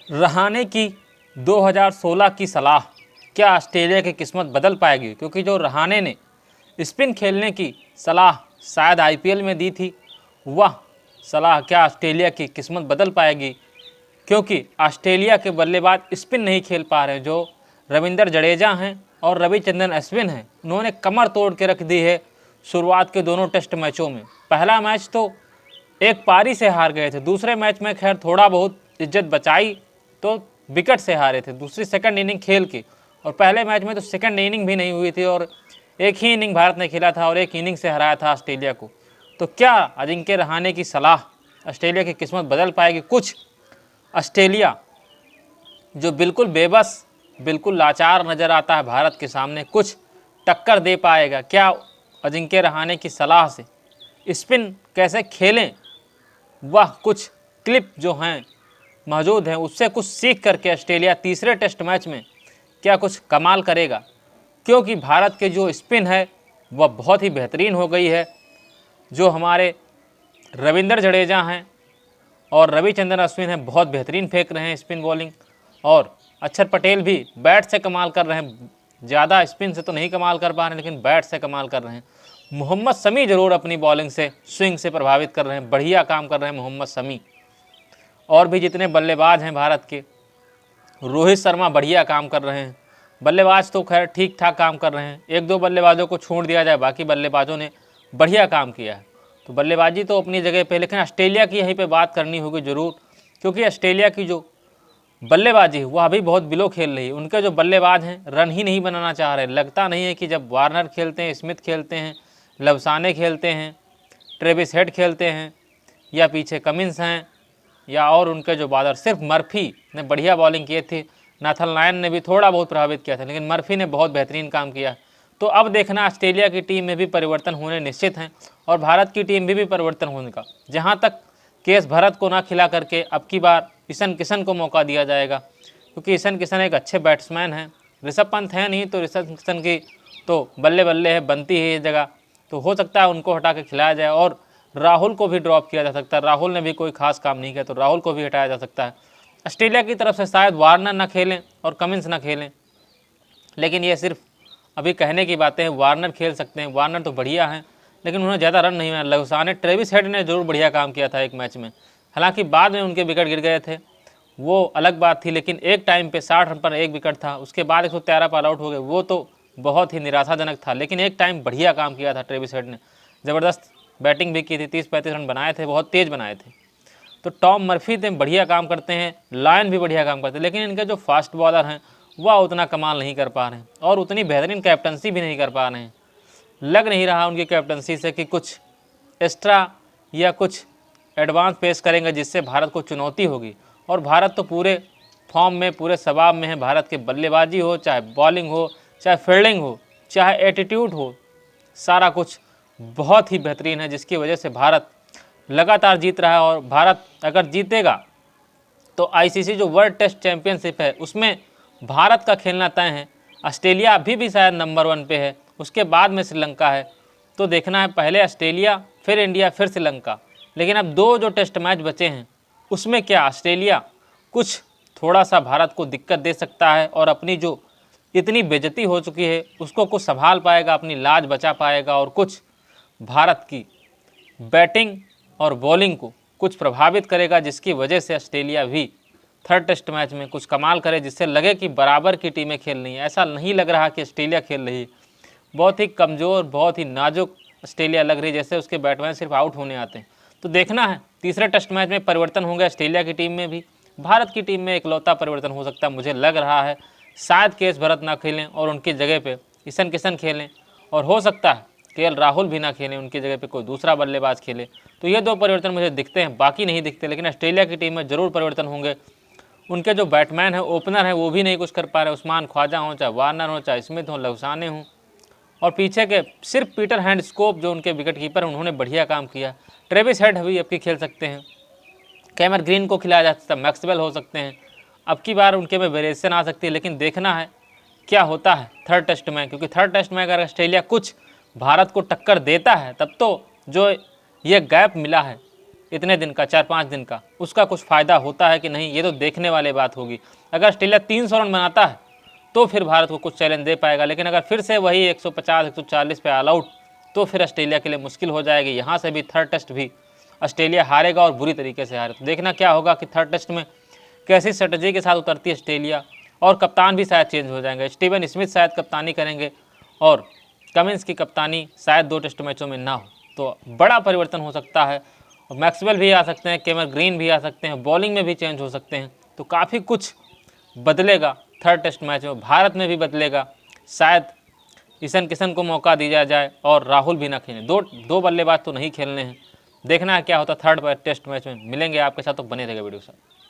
रहाणे की 2016 की सलाह क्या ऑस्ट्रेलिया की किस्मत बदल पाएगी? क्योंकि जो रहाणे ने स्पिन खेलने की सलाह शायद आईपीएल में दी थी, वह सलाह क्या ऑस्ट्रेलिया की किस्मत बदल पाएगी? क्योंकि ऑस्ट्रेलिया के बल्लेबाज स्पिन नहीं खेल पा रहे हैं। जो रविंद्र जडेजा हैं और रविचंद्रन अश्विन हैं, उन्होंने कमर तोड़ के रख दी है शुरुआत के दोनों टेस्ट मैचों में। पहला मैच तो एक पारी से हार गए थे, दूसरे मैच में खैर थोड़ा बहुत इज्जत बचाई तो विकेट से हारे थे दूसरी सेकंड इनिंग खेल के, और पहले मैच में तो सेकंड इनिंग भी नहीं हुई थी और एक ही इनिंग भारत ने खेला था और एक इनिंग से हराया था ऑस्ट्रेलिया को। तो क्या अजिंक्य रहाणे की सलाह ऑस्ट्रेलिया की किस्मत बदल पाएगी? कुछ ऑस्ट्रेलिया जो बिल्कुल बेबस, बिल्कुल लाचार नज़र आता है भारत के सामने, कुछ टक्कर दे पाएगा क्या अजिंक्य रहाणे की सलाह से? स्पिन कैसे खेलें, वह कुछ क्लिप जो हैं मौजूद हैं, उससे कुछ सीख करके ऑस्ट्रेलिया तीसरे टेस्ट मैच में क्या कुछ कमाल करेगा? क्योंकि भारत के जो स्पिन है वह बहुत ही बेहतरीन हो गई है। जो हमारे रविंद्र जडेजा हैं और रविचंद्रन अश्विन हैं, बहुत बेहतरीन फेंक रहे हैं स्पिन बॉलिंग, और अक्षर पटेल भी बैट से कमाल कर रहे हैं। ज़्यादा स्पिन से तो नहीं कमाल कर पा रहे हैं, लेकिन बैट से कमाल कर रहे हैं। मोहम्मद शमी ज़रूर अपनी बॉलिंग से, स्विंग से प्रभावित कर रहे हैं, बढ़िया काम कर रहे हैं मोहम्मद शमी। और भी जितने बल्लेबाज हैं भारत के, रोहित शर्मा बढ़िया काम कर रहे हैं। बल्लेबाज तो खैर ठीक ठाक काम कर रहे हैं, एक दो बल्लेबाजों को छोड़ दिया जाए, बाकी बल्लेबाजों ने बढ़िया काम किया है। तो बल्लेबाजी तो अपनी जगह पे, लेकिन ऑस्ट्रेलिया की यहीं पे बात करनी होगी ज़रूर, क्योंकि ऑस्ट्रेलिया की जो बल्लेबाजी है वह अभी बहुत बिलो खेल रही है। उनके जो बल्लेबाज हैं रन ही नहीं बनाना चाह रहे। लगता नहीं है कि जब वार्नर खेलते हैं, स्मिथ खेलते हैं, लवसाने खेलते हैं, ट्रेविस हेड खेलते हैं, या पीछे कमिंस हैं, या और उनके जो बॉलर, सिर्फ मर्फी ने बढ़िया बॉलिंग की थी, नाथन लायन ने भी थोड़ा बहुत प्रभावित किया था, लेकिन मर्फी ने बहुत बेहतरीन काम किया। तो अब देखना ऑस्ट्रेलिया की टीम में भी परिवर्तन होने निश्चित हैं, और भारत की टीम में भी परिवर्तन होने का। जहाँ तक केएस भरत को ना खिला करके अब की बार ईशान किशन को मौका दिया जाएगा, क्योंकि ईशान किशन एक अच्छे बैट्समैन हैं। ऋषभ पंत है नहीं, तो ऋषभ किशन की तो बल्ले बल्ले है, बनती है ये जगह, तो हो सकता है उनको हटा के खिलाया जाए। और राहुल को भी ड्रॉप किया जा सकता है, राहुल ने भी कोई खास काम नहीं किया, तो राहुल को भी हटाया जा सकता है। ऑस्ट्रेलिया की तरफ से शायद वार्नर ना खेलें और कमिंस ना खेलें, लेकिन ये सिर्फ अभी कहने की बातें हैं। वार्नर खेल सकते हैं, वार्नर तो बढ़िया हैं, लेकिन उन्हें ज़्यादा रन नहीं मिला। लवसाने, ट्रेविस हेड ने जरूर बढ़िया काम किया था एक मैच में, हालांकि बाद में उनके विकेट गिर गए थे, वो अलग बात थी, लेकिन एक टाइम पे 60 रन पर एक विकेट था, उसके बाद 113 पर आउट हो गए, वो तो बहुत ही निराशाजनक था। लेकिन एक टाइम बढ़िया काम किया था ट्रेविस हेड ने, ज़बरदस्त बैटिंग भी की थी, 30-35 रन बनाए थे, बहुत तेज़ बनाए थे। तो टॉम मर्फी थे, बढ़िया काम करते हैं, लायन भी बढ़िया काम करते हैं, लेकिन इनके जो फास्ट बॉलर हैं वह उतना कमाल नहीं कर पा रहे हैं, और उतनी बेहतरीन कैप्टनसी भी नहीं कर पा रहे हैं। लग नहीं रहा उनकी कैप्टनसी से कि कुछ एक्स्ट्रा या कुछ एडवांस पेश करेंगे जिससे भारत को चुनौती होगी। और भारत तो पूरे फॉर्म में, पूरे शबाब में है। भारत के बल्लेबाजी हो, चाहे बॉलिंग हो, चाहे फील्डिंग हो, चाहे एटीट्यूड हो, सारा कुछ बहुत ही बेहतरीन है, जिसकी वजह से भारत लगातार जीत रहा है। और भारत अगर जीतेगा तो आईसीसी जो वर्ल्ड टेस्ट चैंपियनशिप है उसमें भारत का खेलना तय है। ऑस्ट्रेलिया अभी भी शायद नंबर 1 पे है, उसके बाद में श्रीलंका है। तो देखना है, पहले ऑस्ट्रेलिया, फिर इंडिया, फिर श्रीलंका। लेकिन अब 2 जो टेस्ट मैच बचे हैं उसमें क्या ऑस्ट्रेलिया कुछ थोड़ा सा भारत को दिक्कत दे सकता है, और अपनी जो इतनी बेइज्जती हो चुकी है उसको कुछ संभाल पाएगा, अपनी लाज बचा पाएगा, और कुछ भारत की बैटिंग और बॉलिंग को कुछ प्रभावित करेगा, जिसकी वजह से ऑस्ट्रेलिया भी थर्ड टेस्ट मैच में कुछ कमाल करे, जिससे लगे कि बराबर की टीमें खेल रही हैं। ऐसा नहीं लग रहा कि ऑस्ट्रेलिया खेल रही है, बहुत ही कमज़ोर, बहुत ही नाजुक ऑस्ट्रेलिया लग रही है, जैसे उसके बैट्समैन सिर्फ आउट होने आते हैं। तो देखना है तीसरे टेस्ट मैच में परिवर्तन होंगे ऑस्ट्रेलिया की टीम में भी। भारत की टीम में इकलौता परिवर्तन हो सकता है, मुझे लग रहा है शायद केएस भरत ना खेलें और उनकी जगह पे ईशान किशन खेलें, और हो सकता है केएल राहुल भी ना खेलें, उनकी जगह पे कोई दूसरा बल्लेबाज खेले। तो ये 2 परिवर्तन मुझे दिखते हैं, बाकी नहीं दिखते। लेकिन ऑस्ट्रेलिया की टीम में ज़रूर परिवर्तन होंगे। उनके जो बैट्समैन हैं, ओपनर हैं, वो भी नहीं कुछ कर पा रहे। उस्मान ख्वाजा हों, चाहे वार्नर हो, चाहे स्मिथ हो, लवसाने हों, और पीछे के सिर्फ पीटर हैंडस्कोप जो उनके विकेट कीपर, उन्होंने बढ़िया काम किया। ट्रेविस हेड भी अब की खेल सकते हैं, कैमर ग्रीन को खिलाया जा सकता है, मैक्सवेल हो सकते हैं, अब की बार उनके में वेरिएशन आ सकती है। लेकिन देखना है क्या होता है थर्ड टेस्ट में, क्योंकि थर्ड टेस्ट में अगर ऑस्ट्रेलिया कुछ भारत को टक्कर देता है, तब तो जो ये गैप मिला है इतने दिन का, 4-5 दिन का, उसका कुछ फ़ायदा होता है कि नहीं, ये तो देखने वाली बात होगी। अगर ऑस्ट्रेलिया 300 रन बनाता है तो फिर भारत को कुछ चैलेंज दे पाएगा, लेकिन अगर फिर से वही 150-140 पे ऑल आउट तो फिर ऑस्ट्रेलिया के लिए मुश्किल हो जाएगी। यहाँ से भी थर्ड टेस्ट भी ऑस्ट्रेलिया हारेगा और बुरी तरीके से हारे। तो देखना क्या होगा कि थर्ड टेस्ट में कैसी स्ट्रेटजी के साथ उतरती है ऑस्ट्रेलिया, और कप्तान भी शायद चेंज हो जाएंगे। स्टीवन स्मिथ शायद कप्तानी करेंगे और कमिंस की कप्तानी शायद 2 टेस्ट मैचों में ना हो, तो बड़ा परिवर्तन हो सकता है। और मैक्सवेल भी आ सकते हैं, कैमरन ग्रीन भी आ सकते हैं, बॉलिंग में भी चेंज हो सकते हैं, तो काफ़ी कुछ बदलेगा थर्ड टेस्ट मैच में। भारत में भी बदलेगा, शायद ईशान किशन को मौका दिया जाए और राहुल भी ना खेलें। दो बल्लेबाज तो नहीं खेलने हैं। देखना है क्या होता थर्ड टेस्ट मैच में। मिलेंगे आपके साथ, तो बने रहेगा वीडियो के साथ।